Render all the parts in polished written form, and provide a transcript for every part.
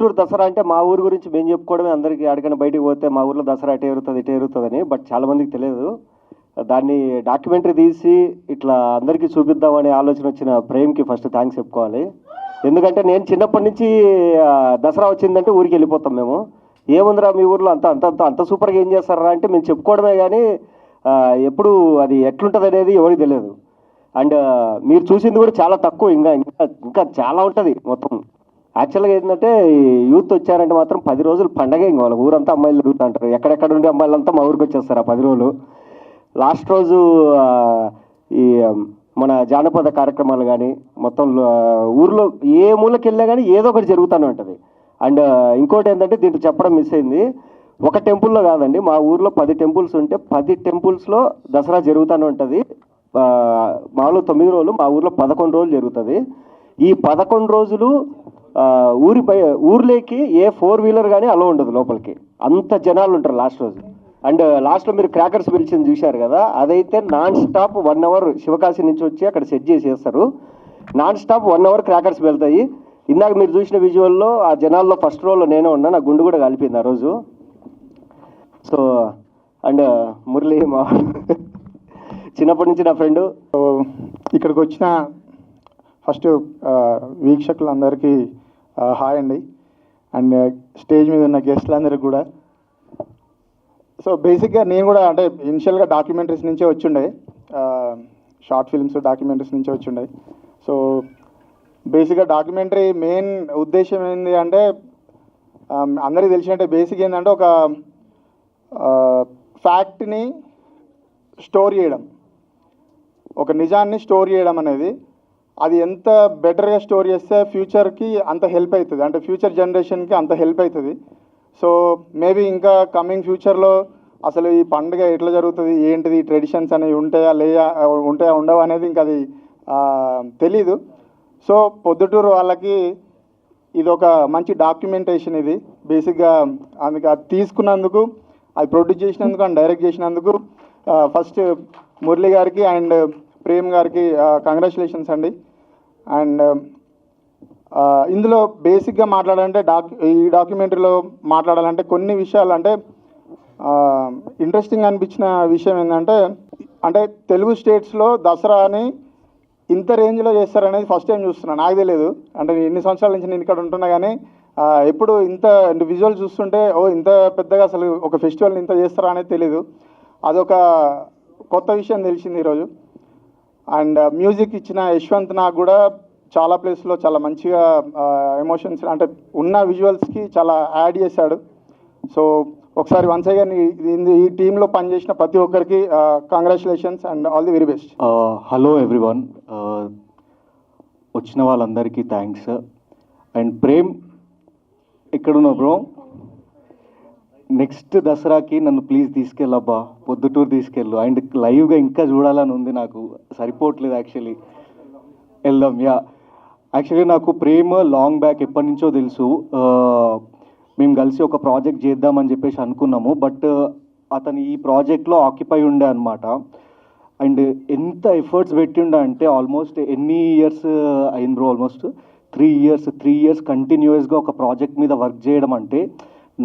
పొద్దుటూరు దసరా అంటే మా ఊరు గురించి మేము చెప్పుకోవడమే, అందరికీ ఎక్కడికైనా బయటికి పోతే మా ఊర్లో దసరా ఎటే ఎరుగుతుంది ఇటే ఎరుగుతుందని. బట్ చాలామందికి తెలియదు. దాన్ని డాక్యుమెంటరీ తీసి ఇట్లా అందరికీ చూపిద్దామనే ఆలోచన వచ్చిన ప్రేమ్కి ఫస్ట్ థ్యాంక్స్ చెప్పుకోవాలి. ఎందుకంటే నేను చిన్నప్పటి నుంచి దసరా వచ్చిందంటే ఊరికి వెళ్ళిపోతాం మేము. ఏముందిరా మీ ఊర్లో అంత అంత అంత అంత సూపర్గా ఏం చేస్తారా అంటే మేము చెప్పుకోవడమే, కానీ ఎప్పుడు అది ఎట్లుంటుంది అనేది ఎవరికి తెలియదు. అండ్ మీరు చూసింది కూడా చాలా తక్కువ, ఇంకా ఇంకా ఇంకా చాలా ఉంటుంది మొత్తం. యాక్చువల్గా ఏంటంటే యూత్ వచ్చారంటే మాత్రం 10 రోజులు పండగే. ఇంకా వాళ్ళ ఊరంతా అమ్మాయిలు తిరుగుతుంటారు. ఎక్కడెక్కడ ఉండే అమ్మాయిలంతా మా ఊరికి వచ్చేస్తారు ఆ 10 రోజులు. లాస్ట్ రోజు ఈ మన జానపద కార్యక్రమాలు కానీ మొత్తం ఊర్లో ఏ మూలకి వెళ్ళా కానీ ఏదో ఒకటి జరుగుతూనే ఉంటుంది. అండ్ ఇంకోటి ఏంటంటే దీంట్లో చెప్పడం మిస్ అయింది, ఒక టెంపుల్లో కాదండి, మా ఊర్లో 10 టెంపుల్స్ ఉంటే 10 టెంపుల్స్లో దసరా జరుగుతూనే ఉంటుంది. మాలో 9 రోజులు, మా ఊర్లో 11 రోజులు జరుగుతుంది. ఈ 11 రోజులు ఊర్లోకి ఏ 4 వీలర్ కానీ అలో ఉండదు లోపలికి, అంత జనాలు ఉంటారు లాస్ట్ రోజు. అండ్ లాస్ట్లో మీరు క్రాకర్స్ పిలిచింది చూశారు కదా, అదైతే నాన్ స్టాప్ 1 అవర్ శివకాశి నుంచి వచ్చి అక్కడ సెట్ చేసేస్తారు. నాన్ స్టాప్ 1 అవర్ క్రాకర్స్ వెళ్తాయి. ఇందాక మీరు చూసిన విజువల్లో ఆ జనాల్లో ఫస్ట్ రోలో నేనే ఉన్నా, నా గుండు కూడా కలిపింది ఆ రోజు. సో అండ్ మురళి మా చిన్నప్పటి నుంచి నా ఫ్రెండ్. ఇక్కడికి వచ్చిన ఫస్ట్ వీక్షకులందరికీ హాయ్ అండి. అండ్ స్టేజ్ మీద ఉన్న గెస్ట్లందరికీ కూడా. సో బేసిక్గా నేను కూడా అంటే ఇనిషియల్గా డాక్యుమెంటరీస్ నుంచే వచ్చిండే, షార్ట్ ఫిల్మ్స్ డాక్యుమెంటరీస్ నుంచే వచ్చిండే. సో బేసిక్గా డాక్యుమెంటరీ మెయిన్ ఉద్దేశం ఏంటి అంటే అందరికీ తెలిసినట్టే, బేసిక్ ఏంటంటే ఒక ఫ్యాక్ట్ని స్టోర్ చేయడం, ఒక నిజాన్ని స్టోర్ చేయడం అనేది, అది ఎంత బెటర్గా స్టోర్ చేస్తే ఫ్యూచర్కి అంత హెల్ప్ అవుతుంది, అంటే ఫ్యూచర్ జనరేషన్కి అంత హెల్ప్ అవుతుంది. సో మేబీ ఇంకా కమింగ్ ఫ్యూచర్లో అసలు ఈ పండుగ ఎట్లా జరుగుతుంది, ఏంటిది, ట్రెడిషన్స్ అనేవి ఉంటాయా ఉండవు అనేది ఇంకా అది తెలీదు. సో పొద్దుటూరు వాళ్ళకి ఇది ఒక మంచి డాక్యుమెంటేషన్. ఇది బేసిక్గా అందుకు అది తీసుకున్నందుకు, అది ప్రొడ్యూస్ చేసినందుకు అండ్ డైరెక్ట్ చేసినందుకు ఫస్ట్ మురళి గారికి అండ్ ప్రేమ్ గారికి కంగ్రాచులేషన్స్ అండి. అండ్ ఇందులో బేసిక్గా మాట్లాడాలంటే ఈ డాక్యుమెంటరీలో మాట్లాడాలంటే కొన్ని విషయాలు, అంటే ఇంట్రెస్టింగ్ అనిపించిన విషయం ఏంటంటే, అంటే తెలుగు స్టేట్స్లో దసరాని ఇంత రేంజ్లో చేస్తారనేది ఫస్ట్ టైం చూస్తున్నాను. నాకు తెలియదు, అంటే ఎన్ని సంవత్సరాల నుంచి నేను ఇక్కడ ఉంటున్నా కానీ ఎప్పుడు ఇంత విజువల్ చూస్తుంటే ఇంత పెద్దగా అసలు ఒక ఫెస్టివల్ని ఇంత చేస్తారా అనేది తెలీదు. అదొక కొత్త విషయం తెలిసింది ఈరోజు. అండ్ మ్యూజిక్ ఇచ్చిన యశ్వంత్ నాకు కూడా చాలా ప్లేస్లో చాలా మంచిగా ఎమోషన్స్, అంటే ఉన్న విజువల్స్కి చాలా యాడ్ చేశాడు. సో ఒకసారి వన్స్ అగైన్ ఈ టీంలో పనిచేసిన ప్రతి ఒక్కరికి congratulations and all the very best. Hello everyone, వచ్చిన వాళ్ళందరికీ థ్యాంక్స్. అండ్ ప్రేమ్ ఎక్కడున్నావు బ్రో? నెక్స్ట్ దసరాకి నన్ను ప్లీజ్ తీసుకెళ్ళబ్బా, పొద్దుటూరు తీసుకెళ్ళు. అండ్ లైవ్గా ఇంకా చూడాలని ఉంది నాకు, సరిపోవట్లేదు యాక్చువల్లీ. వెళ్దాం. యాక్చువల్లీ నాకు ప్రేమ్ లాంగ్ బ్యాక్ ఎప్పటి నుంచో తెలుసు. మేము కలిసి ఒక ప్రాజెక్ట్ చేద్దామని చెప్పేసి అనుకున్నాము. బట్ అతను ఈ ప్రాజెక్ట్లో ఆక్యుపై ఉండే అనమాట. అండ్ ఎంత ఎఫర్ట్స్ పెట్టిండా అంటే ఆల్మోస్ట్ ఎన్ని ఇయర్స్ అయింది బ్రో? ఆల్మోస్ట్ 3 ఇయర్స్ కంటిన్యూస్గా ఒక ప్రాజెక్ట్ మీద వర్క్ చేయడం అంటే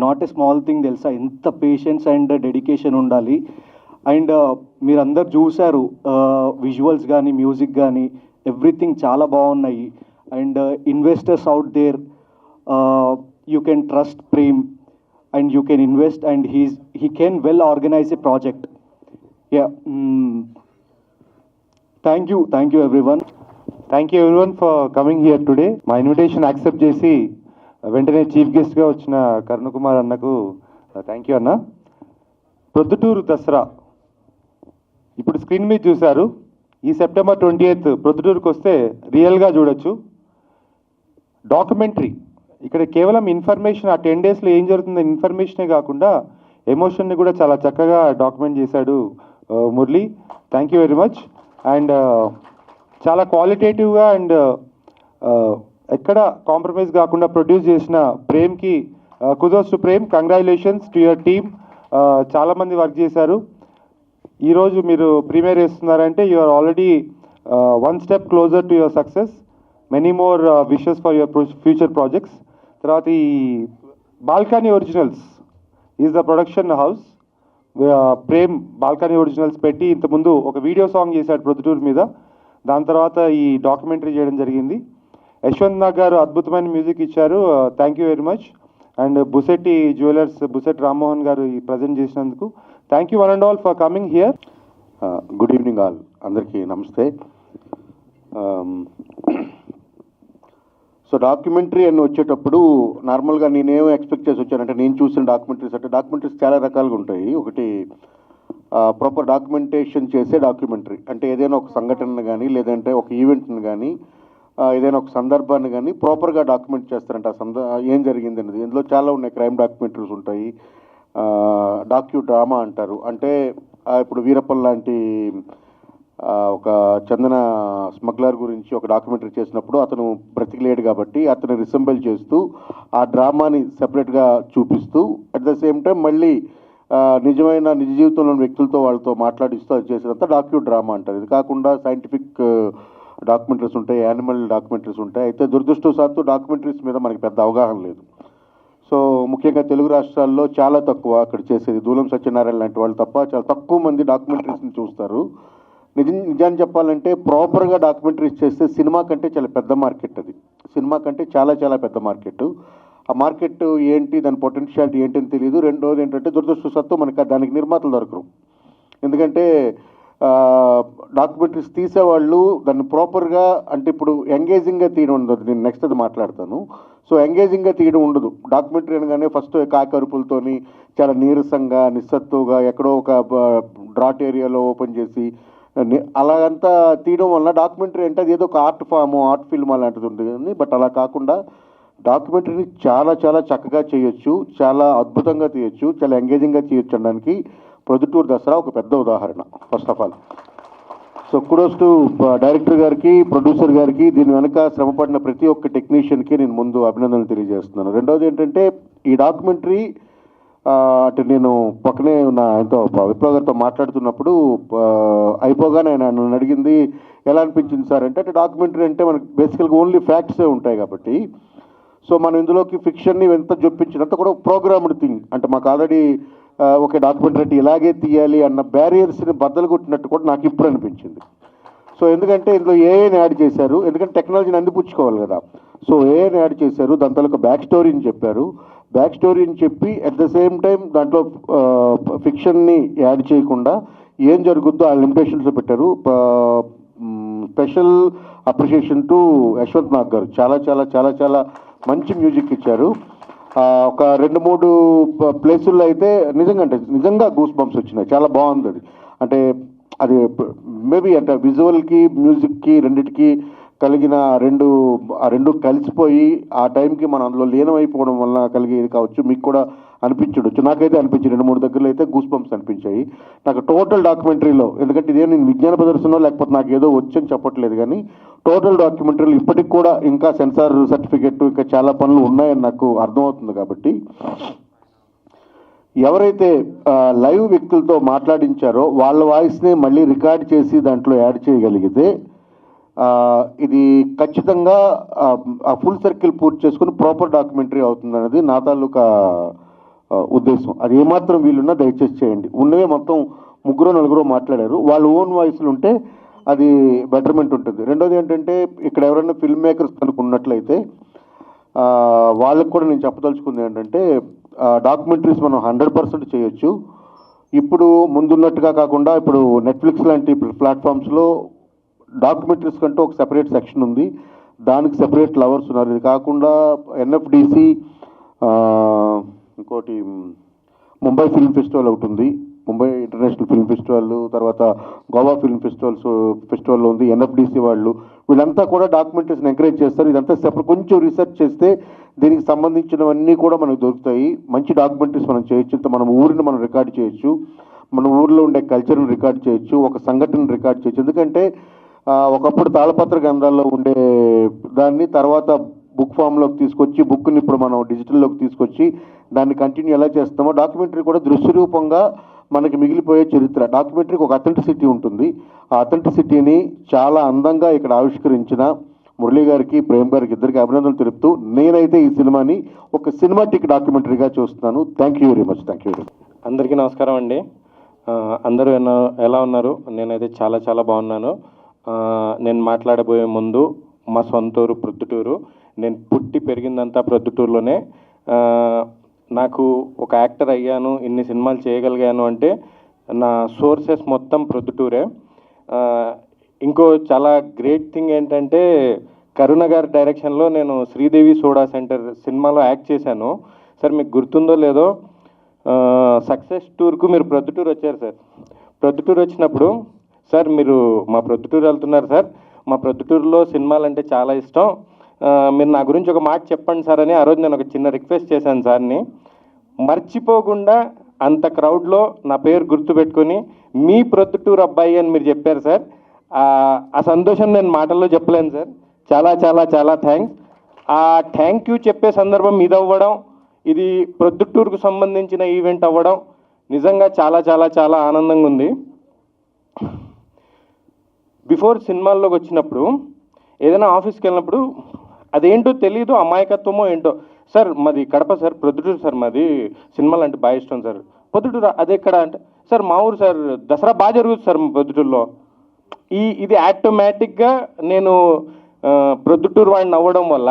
నాట్ ఏ స్మాల్ థింగ్ తెలుసా. ఎంత పేషెన్స్ అండ్ డెడికేషన్ ఉండాలి. అండ్ మీరందరు చూశారు విజువల్స్ కానీ మ్యూజిక్ కానీ ఎవ్రీథింగ్ చాలా బాగున్నాయి. And investors out there, you can trust Prem and you can invest and he can well organize a project. Thank you everyone. Thank you everyone for coming here today. మా invitation accept చేసి వెంటనే chief గెస్ట్గా వచ్చిన కరుణ్ కుమార్ అన్నకు thank you అన్న. ప్రొద్దుటూరు దసరా ఇప్పుడు screen మీద చూశారు. ఈ September 20th ప్రొద్దుటూరుకు వస్తే రియల్గా చూడొచ్చు. డాక్యుమెంటరీ ఇక్కడ కేవలం ఇన్ఫర్మేషన్, ఆ 10 డేస్లో ఏం జరుగుతుందో ఇన్ఫర్మేషనే కాకుండా ఎమోషన్ని కూడా చాలా చక్కగా డాక్యుమెంట్ చేశాడు Murali. Thank you very much. And చాలా క్వాలిటేటివ్గా అండ్ ఎక్కడ కాంప్రమైజ్ కాకుండా ప్రొడ్యూస్ చేసిన ప్రేమ్కి kudos to Prem. Congratulations to your team. చాలామంది వర్క్ చేశారు. ఈరోజు మీరు ప్రీమియర్ చేస్తున్నారంటే you are already 1 step closer to your success. Many more wishes for your future projects. తర్వాత ఈ Balcony Originals is the production house. Prem Balcony Originals పెట్టి ఇంతకుముందు ఒక వీడియో సాంగ్ చేశాడు ప్రొద్దుటూరు మీద. దాని తర్వాత ఈ డాక్యుమెంటరీ చేయడం జరిగింది. యశ్వంత్ నాగ్ గారు అద్భుతమైన మ్యూజిక్ ఇచ్చారు. Thank you very much. And Busetti jewellers Busetti Rammohan గారు ఈ ప్రజెంట్ చేసినందుకు thank you one and all for coming here. Good evening all, అందరికీ నమస్తే. సో డాక్యుమెంటరీ అని వచ్చేటప్పుడు నార్మల్గా నేనేమో ఎక్స్పెక్ట్ చేసి వచ్చానంటే, నేను చూసిన డాక్యుమెంటరీస్ అంటే డాక్యుమెంటరీస్ చాలా రకాలుగా ఉంటాయి. ఒకటి ప్రాపర్ డాక్యుమెంటేషన్ చేసే డాక్యుమెంటరీ అంటే ఏదైనా ఒక సంఘటనను కానీ లేదంటే ఒక ఈవెంట్ని కానీ ఏదైనా ఒక సందర్భాన్ని కానీ ప్రాపర్గా డాక్యుమెంట్ చేస్తారంట. ఏం జరిగింది అనేది ఇందులో చాలా ఉన్నాయి. క్రైమ్ డాక్యుమెంటరీస్ ఉంటాయి, డాక్యూ డ్రామా అంటారు. అంటే ఇప్పుడు వీరప్పన్ లాంటి ఒక చందన స్మగ్లర్ గురించి ఒక డాక్యుమెంటరీ చేసినప్పుడు అతను బ్రతికిలేడు కాబట్టి అతను రిసెంబుల్ చేస్తూ ఆ డ్రామాని సెపరేట్గా చూపిస్తూ అట్ ద సేమ్ టైం మళ్ళీ నిజమైన నిజ జీవితంలోని వ్యక్తులతో వాళ్ళతో మాట్లాడిస్తూ అది చేసినంత డాక్యూ డ్రామా అంటారు. ఇది కాకుండా సైంటిఫిక్ డాక్యుమెంటరీస్ ఉంటాయి, యానిమల్ డాక్యుమెంటరీస్ ఉంటాయి. అయితే దురదృష్టవశాత్తు డాక్యుమెంటరీస్ మీద మనకి పెద్ద అవగాహన లేదు. సో ముఖ్యంగా తెలుగు రాష్ట్రాల్లో చాలా తక్కువ అక్కడ చేసేది. దూలం సత్యనారాయణ లాంటి వాళ్ళు తప్ప చాలా తక్కువ మంది డాక్యుమెంటరీస్ని చూస్తారు. నిజాన్ని చెప్పాలంటే ప్రాపర్గా డాక్యుమెంటరీస్ చేస్తే సినిమా కంటే చాలా పెద్ద మార్కెట్. అది సినిమా కంటే చాలా చాలా పెద్ద మార్కెట్. ఆ మార్కెట్ ఏంటి, దాని పొటెన్షియాలిటీ ఏంటని తెలియదు. రెండోది ఏంటంటే దురదృష్టవశాత్తు మనకి దానికి నిర్మాతలు దొరకరు. ఎందుకంటే డాక్యుమెంటరీస్ తీసేవాళ్ళు దాన్ని ప్రాపర్గా అంటే ఇప్పుడు ఎంగేజింగ్గా తీయడం ఉండదు. నేను నెక్స్ట్ అది మాట్లాడతాను. సో ఎంగేజింగ్గా తీయడం ఉండదు. డాక్యుమెంటరీ అనగానే ఫస్ట్ కాకరుపులతోని చాలా నీరసంగా నిస్సత్తుగా ఎక్కడో ఒక డ్రాట్ ఏరియాలో ఓపెన్ చేసి అలాగంతా తీయడం వల్ల డాక్యుమెంటరీ అంటే అది ఏదో ఒక ఆర్ట్ ఫామ్, ఆర్ట్ ఫిల్మ్ అలాంటిది ఉంటుంది. బట్ అలా కాకుండా డాక్యుమెంటరీని చాలా చాలా చక్కగా చేయొచ్చు, చాలా అద్భుతంగా తీయొచ్చు, చాలా ఎంగేజింగ్గా చేయొచ్చు అనడానికి ప్రొద్దుటూరు దసరా ఒక పెద్ద ఉదాహరణ. First of all so kudos to director గారికి, ప్రొడ్యూసర్ గారికి, దీని వెనక శ్రమపడిన ప్రతి ఒక్క టెక్నీషియన్కి నేను ముందు అభినందనలు తెలియజేస్తున్నాను. రెండవది ఏంటంటే ఈ డాక్యుమెంటరీ అంటే నేను పక్కనే ఉన్న ఆయనతో విప్లవ్ గారితో మాట్లాడుతున్నప్పుడు అయిపోగానే ఆయన నన్ను అడిగింది ఎలా అనిపించింది సార్ అంటే డాక్యుమెంటరీ అంటే మనకి బేసికల్గా ఓన్లీ ఫ్యాక్ట్సే ఉంటాయి కాబట్టి సో మనం ఇందులోకి ఫిక్షన్ని ఎంత జొప్పించినంత కూడా ప్రోగ్రామ్డ్ థింగ్ అంటే మాకు ఆల్రెడీ ఒక డాక్యుమెంటరీ ఇలాగే తీయాలి అన్న బ్యారియర్స్ని బద్దలు కొట్టినట్టు కూడా నాకు ఇప్పుడు అనిపించింది. సో ఎందుకంటే ఇందులో ఏఐని యాడ్ చేశారు, ఎందుకంటే టెక్నాలజీని అందిపుచ్చుకోవాలి కదా. సో ఏఐని యాడ్ చేశారు, దాని తర్వాత బ్యాక్ స్టోరీని చెప్పారు. బ్యాక్ స్టోరీని చెప్పి అట్ ద సేమ్ టైం దాంట్లో ఫిక్షన్ని యాడ్ చేయకుండా ఏం జరుగుద్దో ఆ లిమిటేషన్స్లో పెట్టారు. Special appreciation to Yashwant Nag గారు. చాలా చాలా చాలా చాలా మంచి మ్యూజిక్ ఇచ్చారు. ఒక 2-3 ప్లేసుల్లో అయితే నిజంగా గూస్ బంప్స్ వచ్చినాయి. చాలా బాగుంది అది. అంటే అది మేబీ అంటే విజువల్కి మ్యూజిక్కి రెండిటికి కలిగిన రెండు కలిసిపోయి ఆ టైంకి మనం అందులో లీనమైపోవడం వల్ల కలిగేది కావచ్చు. మీకు కూడా అనిపించవచ్చు. నాకైతే అనిపించింది 2-3 దగ్గరలో అయితే గూస్ బంప్స్ అనిపించాయి నాకు టోటల్ డాక్యుమెంటరీలో. ఎందుకంటే ఇదే నేను విజ్ఞాన ప్రదర్శనలో లేకపోతే నాకు ఏదో వచ్చని చెప్పట్లేదు, కానీ టోటల్ డాక్యుమెంటరీలో ఇప్పటికి కూడా ఇంకా సెన్సార్ సర్టిఫికెట్ ఇంకా చాలా పనులు ఉన్నాయని నాకు అర్థమవుతుంది. కాబట్టి ఎవరైతే లైవ్ వ్యక్తులతో మాట్లాడించారో వాళ్ళ వాయిస్ని మళ్ళీ రికార్డ్ చేసి దాంట్లో యాడ్ చేయగలిగితే ఇది ఖచ్చితంగా ఆ ఫుల్ సర్కిల్ పూర్తి చేసుకుని ప్రాపర్ డాక్యుమెంటరీ అవుతుంది అనేది నా తాలూకా ఉద్దేశం. అది ఏమాత్రం వీలున్నా దయచేసి చేయండి. ఉన్నవే మొత్తం 3-4 మాట్లాడారు, వాళ్ళ ఓన్ వాయిస్లు ఉంటే అది బెటర్మెంట్ ఉంటుంది. రెండోది ఏంటంటే ఇక్కడ ఎవరైనా ఫిల్మ్ మేకర్స్ కనుక్కున్నట్లయితే వాళ్ళకు కూడా నేను చెప్పదలుచుకుంది ఏంటంటే డాక్యుమెంటరీస్ మనం 100% చేయొచ్చు. ఇప్పుడు ముందున్నట్టుగా కాకుండా ఇప్పుడు నెట్ఫ్లిక్స్ లాంటి ప్లాట్ఫామ్స్లో డాక్యుమెంటరీస్ కంటూ ఒక సెపరేట్ సెక్షన్ ఉంది, దానికి సెపరేట్ లవర్స్ ఉన్నారు. ఇది కాకుండా ఎన్ఎఫ్డిసి, ఇంకోటి ముంబై ఫిల్మ్ ఫెస్టివల్ ఒకటి ఉంది, ముంబై ఇంటర్నేషనల్ ఫిల్మ్ ఫెస్టివల్, తర్వాత గోవా ఫిల్మ్ ఫెస్టివల్లో ఉంది. ఎన్ఎఫ్డిసి వాళ్ళు వీళ్ళంతా కూడా డాక్యుమెంటరీస్ని ఎంకరేజ్ చేస్తారు. ఇదంతా సెపరేట్ కొంచెం రీసెర్చ్ చేస్తే దీనికి సంబంధించినవన్నీ కూడా మనకు దొరుకుతాయి. మంచి డాక్యుమెంటరీస్ మనం చేయొచ్చు. మన ఊరిని మనం రికార్డ్ చేయొచ్చు, మన ఊరిలో ఉండే కల్చర్ని రికార్డ్ చేయొచ్చు, ఒక సంఘటనను రికార్డ్ చేయొచ్చు. ఎందుకంటే ఒకప్పుడు తాళపత్ర గ్రంథాల్లో ఉండే దాన్ని తర్వాత బుక్ ఫామ్లోకి తీసుకొచ్చి బుక్ని ఇప్పుడు మనం డిజిటల్లోకి తీసుకొచ్చి దాన్ని కంటిన్యూ ఎలా చేస్తామో డాక్యుమెంటరీ కూడా దృశ్య రూపంగా మనకి మిగిలిపోయే చరిత్ర. డాక్యుమెంటరీకి ఒక అథెంటిసిటీ ఉంటుంది. ఆ అథెంటిసిటీని చాలా అందంగా ఇక్కడ ఆవిష్కరించిన మురళి గారికి, ప్రేమ్ గారికి ఇద్దరికి అభినందనలు తెలుపుతూ నేనైతే ఈ సినిమాని ఒక సినిమాటిక్ డాక్యుమెంటరీగా చూస్తున్నాను. Thank you very much. Thank you very much. అందరికీ నమస్కారం అండి. అందరూ ఎలా ఉన్నారు? నేనైతే చాలా చాలా బాగున్నాను. నేను మాట్లాడబోయే ముందు మా సొంతూరు ప్రొద్దుటూరు. నేను పుట్టి పెరిగిందంతా ప్రొద్దుటూరులోనే. నాకు ఒక యాక్టర్ అయ్యాను, ఇన్ని సినిమాలు చేయగలిగాను అంటే నా సోర్సెస్ మొత్తం ప్రొద్దుటూరే. ఇంకో చాలా గ్రేట్ థింగ్ ఏంటంటే కరుణ గారి డైరెక్షన్లో నేను శ్రీదేవి సోడా సెంటర్ సినిమాలో యాక్ట్ చేశాను. సార్ మీకు గుర్తుందో లేదో, సక్సెస్ టూర్కు మీరు ప్రొద్దుటూరు వచ్చారు సార్. ప్రొద్దుటూరు వచ్చినప్పుడు సార్ మీరు మా ప్రొద్దుటూరు వెళ్తున్నారు సార్, మా ప్రొద్దుటూరులో సినిమాలు అంటే చాలా ఇష్టం, మీరు నా గురించి ఒక మాట చెప్పండి సార్ అని ఆ రోజు నేను ఒక చిన్న రిక్వెస్ట్ చేశాను సార్ని. మర్చిపోకుండా అంత క్రౌడ్లో నా పేరు గుర్తుపెట్టుకొని మీ ప్రొద్దుటూరు అబ్బాయి అని మీరు చెప్పారు సార్. ఆ సంతోషం నేను మాటల్లో చెప్పలేను సార్. చాలా చాలా చాలా థ్యాంక్స్. ఆ థ్యాంక్ యూ చెప్పే సందర్భం ఇది అవ్వడం, ఇది ప్రొద్దుటూరుకు సంబంధించిన ఈవెంట్ అవ్వడం నిజంగా చాలా చాలా చాలా ఆనందంగా ఉంది. బిఫోర్ సినిమాల్లోకి వచ్చినప్పుడు ఏదైనా ఆఫీస్కి వెళ్ళినప్పుడు అదేంటో తెలీదు, అమాయకత్వమో ఏంటో, సార్ మాది కడప సార్, ప్రొద్దుటూరు సార్, మాది సినిమాలు అంటే బాగా ఇష్టం సార్. ప్రొద్దుటూరు అదే ఎక్కడ అంటే, సార్ మా ఊరు సార్, దసరా బాగా జరుగుతుంది సార్ మా ప్రొద్దుటూరులో. ఇది ఆటోమేటిక్గా నేను ప్రొద్దుటూరు వాడిని అవ్వడం వల్ల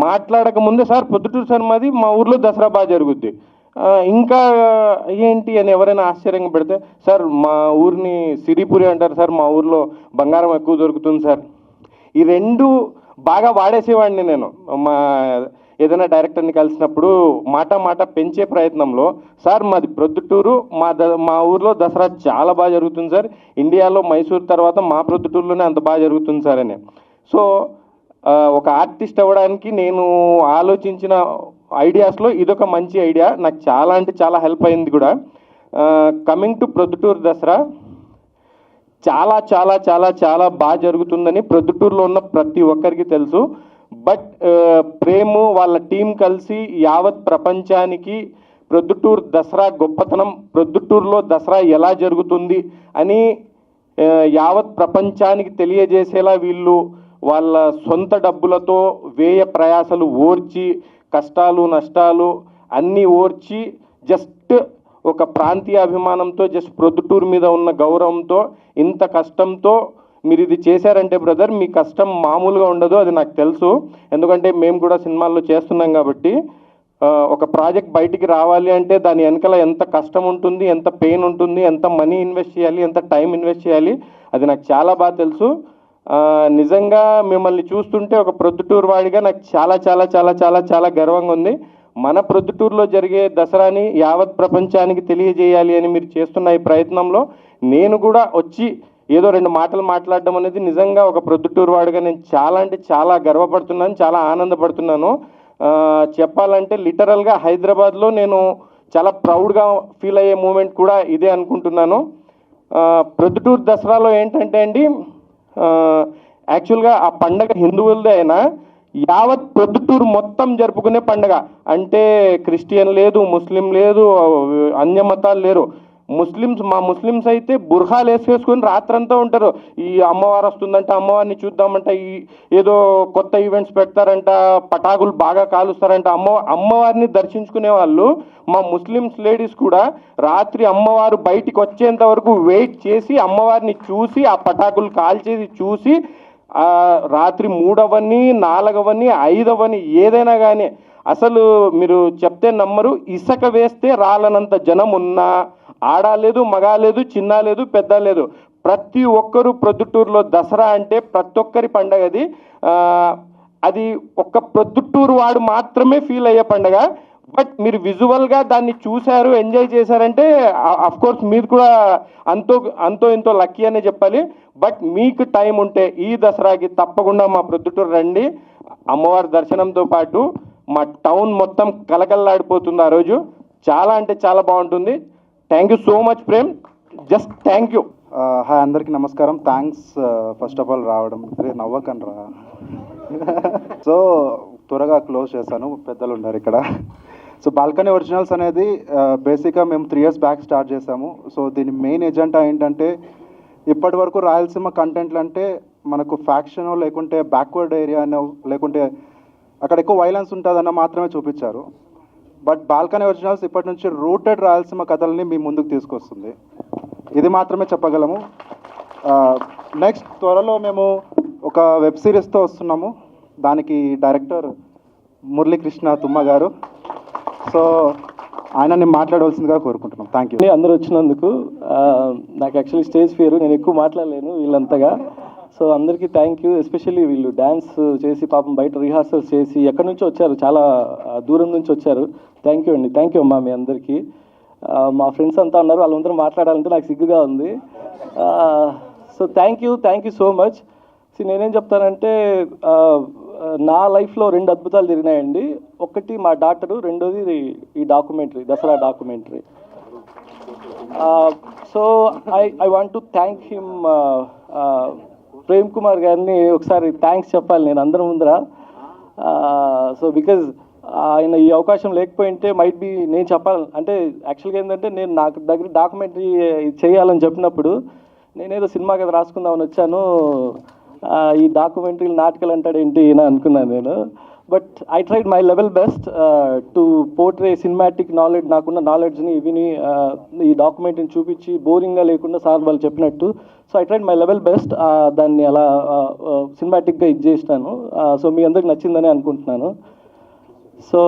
మాట్లాడక ముందే సార్ ప్రొద్దుటూరు సార్ మాది, మా ఊర్లో దసరా బాగా జరుగుద్ది, ఇంకా ఏంటి అని ఎవరైనా ఆశ్చర్యంగా పెడితే, సార్ మా ఊరిని సిరిపురి అంటారు సార్, మా ఊర్లో బంగారం ఎక్కువ దొరుకుతుంది సార్. ఈ రెండు బాగా వాడేసేవాడిని నేను. ఏదైనా డైరెక్టర్ని కలిసినప్పుడు మాట పెంచే ప్రయత్నంలో, సార్ మాది ప్రొద్దుటూరు, మా ఊర్లో దసరా చాలా బాగా జరుగుతుంది సార్, ఇండియాలో మైసూర్ తర్వాత మా ప్రొద్దుటూరులోనే అంత బాగా జరుగుతుంది సార్ అని. సో ఒక ఆర్టిస్ట్ అవ్వడానికి నేను ఆలోచించిన ఐడియాస్లో ఇదొక మంచి ఐడియా, నాకు చాలా అంటే చాలా హెల్ప్ అయింది కూడా. కమింగ్ టు ప్రొద్దుటూరు దసరా చాలా చాలా చాలా చాలా బాగా జరుగుతుందని ప్రొద్దుటూరులో ఉన్న ప్రతి ఒక్కరికి తెలుసు. బట్ ప్రేము వాళ్ళ టీం కలిసి యావత్ ప్రపంచానికి ప్రొద్దుటూరు దసరా గొప్పతనం, ప్రొద్దుటూరులో దసరా ఎలా జరుగుతుంది అని యావత్ ప్రపంచానికి తెలియజేసేలా వీళ్ళు వాళ్ళ సొంత డబ్బులతో వ్యయ ప్రయాసలు ఓర్చి, కష్టాలు నష్టాలు అన్నీ ఓర్చి, జస్ట్ ఒక ప్రాంతీయ అభిమానంతో, జస్ట్ ప్రొద్దుటూరు మీద ఉన్న గౌరవంతో, ఇంత కష్టంతో మీరు ఇది చేశారంటే బ్రదర్ మీ కష్టం మామూలుగా ఉండదు, అది నాకు తెలుసు. ఎందుకంటే మేము కూడా సినిమాల్లో చేస్తున్నాం కాబట్టి. ఒక ప్రాజెక్ట్ బయటికి రావాలి అంటే దాని వెనకాల ఎంత కష్టం ఉంటుంది, ఎంత పెయిన్ ఉంటుంది, ఎంత మనీ ఇన్వెస్ట్ చేయాలి, ఎంత టైం ఇన్వెస్ట్ చేయాలి, అది నాకు చాలా బాగా తెలుసు. నిజంగా మిమ్మల్ని చూస్తుంటే ఒక ప్రొద్దుటూరు వాడిగా నాకు చాలా చాలా చాలా చాలా చాలా గర్వంగా ఉంది. మన ప్రొద్దుటూరులో జరిగే దసరాని యావత్ ప్రపంచానికి తెలియజేయాలి అని మీరు చేస్తున్న ఈ ప్రయత్నంలో నేను కూడా వచ్చి ఏదో రెండు మాటలు మాట్లాడడం అనేది నిజంగా ఒక ప్రొద్దుటూరు వాడిగా నేను చాలా అంటే చాలా గర్వపడుతున్నాను, చాలా ఆనందపడుతున్నాను. చెప్పాలంటే లిటరల్గా హైదరాబాద్లో నేను చాలా ప్రౌడ్గా ఫీల్ అయ్యే మూమెంట్ కూడా ఇదే అనుకుంటున్నాను. ప్రొద్దుటూరు దసరాలో ఏంటంటే అండి, యాక్చువల్గా ఆ పండగ హిందువులదే అయినా యావత్ ప్రొద్దుటూరు మొత్తం జరుపుకునే పండగ. అంటే క్రిస్టియన్ లేదు, ముస్లిం లేదు, అన్య మతాలు లేరు. మా ముస్లిమ్స్ అయితే బుర్ఖాలు వేసుకొని రాత్రంతా ఉంటారు. ఈ అమ్మవారు వస్తుందంట, అమ్మవారిని చూద్దామంట, ఈ ఏదో కొత్త ఈవెంట్స్ పెడతారంట, పటాకులు బాగా కాలుస్తారంట, అమ్మవారిని దర్శించుకునే వాళ్ళు. మా ముస్లిమ్స్ లేడీస్ కూడా రాత్రి అమ్మవారు బయటికి వచ్చేంత వరకు వెయిట్ చేసి అమ్మవారిని చూసి ఆ పటాకులు కాల్చేసి చూసి రాత్రి 3 అవ్వని 4 అవ్వని 5 అవ్వని ఏదైనా కానీ అసలు మీరు చెప్తే నమ్మరు, ఇసుక వేస్తే రాలనంత జనం ఉన్నా ఆడలేదు, మగ లేదు, చిన్న లేదు, పెద్ద లేదు, ప్రతి ఒక్కరూ ప్రొద్దుటూరులో దసరా అంటే ప్రతి ఒక్కరి పండగ అది. అది ఒక్క ప్రొద్దుటూరు వాడు మాత్రమే ఫీల్ అయ్యే పండగ. బట్ మీరు విజువల్గా దాన్ని చూశారు, ఎంజాయ్ చేశారంటే అఫ్కోర్స్ మీరు కూడా అంతో ఇంతో లక్కీ అనే చెప్పాలి. బట్ మీకు టైం ఉంటే ఈ దసరాకి తప్పకుండా మా ప్రొద్దుటూరు రండి. అమ్మవారి దర్శనంతో పాటు మా టౌన్ మొత్తం కలకల్లాడిపోతుంది ఆ రోజు. చాలా అంటే చాలా బాగుంటుంది. Thank you so much Prem, just thank you. Hi అందరికీ నమస్కారం. థ్యాంక్స్ ఫస్ట్ ఆఫ్ ఆల్ రావడం. నవ్వకండి రా. సో త్వరగా క్లోజ్ చేశాను, పెద్దలు ఉన్నారు ఇక్కడ. సో బాల్కనీ ఒరిజినల్స్ అనేది బేసిక్గా మేము 3 years బ్యాక్ స్టార్ట్ చేసాము. సో దీని మెయిన్ ఎజెండా ఏంటంటే, ఇప్పటి వరకు రాయలసీమ కంటెంట్లు అంటే మనకు ఫ్యాక్షనో లేకుంటే బ్యాక్వర్డ్ ఏరియానో లేకుంటే అక్కడ ఎక్కువ వైలెన్స్ ఉంటుందన్న మాత్రమే చూపించారు. బట్ బాల్కనీ ఒరిజినల్స్ ఇప్పటి నుంచి రూటెడ్ రాయలసీమ కథల్ని మీ ముందుకు తీసుకొస్తుంది. ఇది మాత్రమే చెప్పగలము. నెక్స్ట్ త్వరలో మేము ఒక వెబ్ సిరీస్తో వస్తున్నాము. దానికి డైరెక్టర్ మురళీకృష్ణ తుమ్మ గారు. సో ఆయనని మాట్లాడవలసిందిగా కోరుకుంటున్నాం. Thank you. అందరూ వచ్చినందుకు. నాకు యాక్చువల్లీ స్టేజ్ ఫియర్, నేను ఎక్కువ మాట్లాడలేను వీళ్ళంతగా. సో అందరికీ థ్యాంక్ యూ. ఎస్పెషల్లీ వీళ్ళు డ్యాన్స్ చేసి పాపం బయట రిహార్సల్స్ చేసి ఎక్కడి నుంచో వచ్చారు, చాలా దూరం నుంచి వచ్చారు. థ్యాంక్ యూ అండి. థ్యాంక్ యూ అమ్మా మీ అందరికీ. మా ఫ్రెండ్స్ అంతా ఉన్నారు, వాళ్ళందరూ మాట్లాడాలంటే నాకు సిగ్గుగా ఉంది. So thank you so much. నేనేం చెప్తానంటే నా లైఫ్లో 2 అద్భుతాలు జరిగినాయండి. ఒకటి మా డాక్టరు, రెండోది ఈ documentary, Dasara documentary. So I want to thank him, Prem Kumar గారిని ఒకసారి థ్యాంక్స్ చెప్పాలి నేను అందరి ముందర. సో బికాజ్ ఆయన ఈ అవకాశం లేకపోయింటే మైట్ బి నేను చెప్పాలి అంటే యాక్చువల్గా ఏంటంటే నేను నాకు దగ్గర డాక్యుమెంటరీ చేయాలని చెప్పినప్పుడు నేనేదో సినిమా కథ రాసుకుందామని వచ్చాను, ఈ డాక్యుమెంటరీలు నాటకాలు అంటాడేంటి అని అనుకున్నాను నేను. But I tried my level best to portray cinematic knowledge, నాకున్న నాలెడ్జ్ని ఇవిని ఈ డాక్యుమెంటరీని చూపించి బోరింగ్గా లేకుండా సార్ వాళ్ళు చెప్పినట్టు. So I tried my level best, దాన్ని అలా సినిమాటిక్గా ఇది చేసినాను. సో మీ అందరికి నచ్చిందని అనుకుంటున్నాను. సో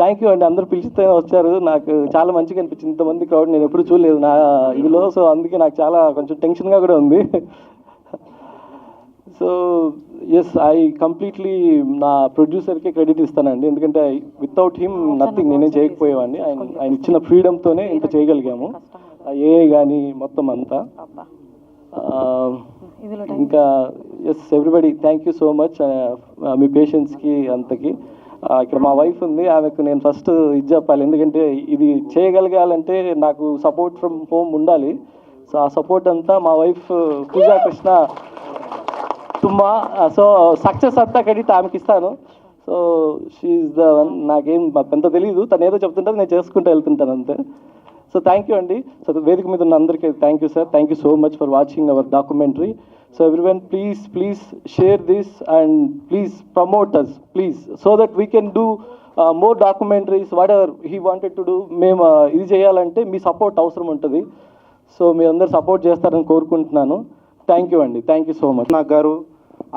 థ్యాంక్ యూ అండి. అందరూ పిలిచితే వచ్చారు, నాకు చాలా మంచిగా అనిపించింది. ఇంతమంది క్రౌడ్ నేను ఎప్పుడు చూడలేదు నా ఇదిలో. సో అందుకే నాకు చాలా కొంచెం టెన్షన్గా కూడా ఉంది. సో ఎస్, ఐ కంప్లీట్లీ నా ప్రొడ్యూసర్కే క్రెడిట్ ఇస్తానండి, ఎందుకంటే వితౌట్ హిమ్ నథింగ్, నేనేం చేయకపోయేవాడిని. ఆయన ఇచ్చిన ఫ్రీడమ్తోనే ఇంత చేయగలిగాము, ఏ కానీ మొత్తం అంతా. ఇంకా yes everybody thank you so much మీ పేషెన్స్కి అంతకి. ఇక్కడ మా వైఫ్ ఉంది, ఆమెకు నేను ఫస్ట్ ఇది చెప్పాలి, ఎందుకంటే ఇది చేయగలగాలంటే నాకు సపోర్ట్ ఫ్రమ్ హోమ్ ఉండాలి. సో ఆ సపోర్ట్ అంతా మా wife Pooja Krishna Tumma. So success అంతా క్రెడిట్ ఆమెకి ఇస్తాను. So she is the one. నాకేం పెద్ద తెలీదు, తను ఏదో చెప్తుంటే నేను చేసుకుంటూ వెళ్తుంటాను అంతే. సో థ్యాంక్ యూ అండి. సో వేదిక మీద ఉన్న అందరికీ thank you sir. Thank you so much for watching our documentary. So everyone, please share this and please promote us, please, so that we can do more documentaries, whatever he wanted to do. మేము ఇది చేయాలంటే మీ support అవసరం ఉంటుంది. So మీ అందరు support చేస్తారని కోరుకుంటున్నాను. Thank you అండి. Thank you so much. Nag గారు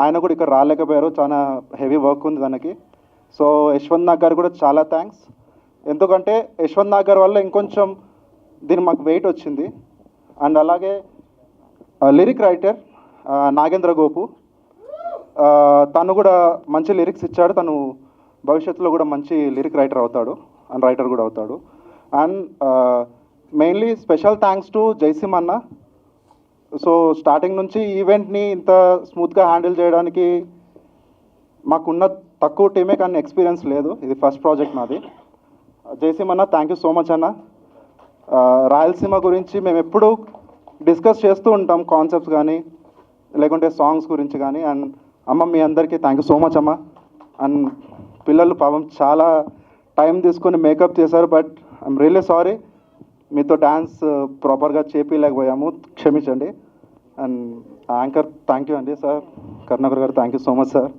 ఆయన కూడా ఇక్కడ రాలేకపోయారు, చాలా హెవీ వర్క్ ఉంది తనకి. సో యశ్వంత్ నాగ్ గారు కూడా చాలా థ్యాంక్స్, ఎందుకంటే యశ్వంత్ నాగ్ గారి వల్ల ఇంకొంచెం దీని మాకు వెయిట్ వచ్చింది. అండ్ అలాగే లిరిక్ రైటర్ నాగేంద్ర గోపు, తను కూడా మంచి లిరిక్స్ ఇచ్చాడు. తను భవిష్యత్తులో కూడా మంచి లిరిక్ రైటర్ అవుతాడు అండ్ రైటర్ కూడా అవుతాడు. And mainly special thanks to Jaisim అన్న. సో స్టార్టింగ్ నుంచి ఈవెంట్ని ఇంత స్మూత్గా హ్యాండిల్ చేయడానికి మాకున్న తక్కువ టీమే, కానీ ఎక్స్పీరియన్స్ లేదు. ఇది ఫస్ట్ ప్రాజెక్ట్ నాది. జైసిమ్ అన్న థ్యాంక్ యూ సో మచ్ అన్న. రాయలసీమ గురించి మేము ఎప్పుడూ డిస్కస్ చేస్తూ ఉంటాం, కాన్సెప్ట్స్ కానీ లేకుంటే సాంగ్స్ గురించి కానీ. అండ్ అమ్మ మీ అందరికీ థ్యాంక్ యూ సో మచ్ అమ్మ. అండ్ పిల్లలు పాపం చాలా టైం తీసుకొని మేకప్ చేశారు, బట్ ఐఎమ్ రియల్లీ సారీ, మీతో డ్యాన్స్ ప్రాపర్గా చేపించలేకపోయాము, క్షమించండి. అండ్ యాంకర్ థ్యాంక్ యూ అండి సార్, కరుణాకర్ గారు thank you so much sir.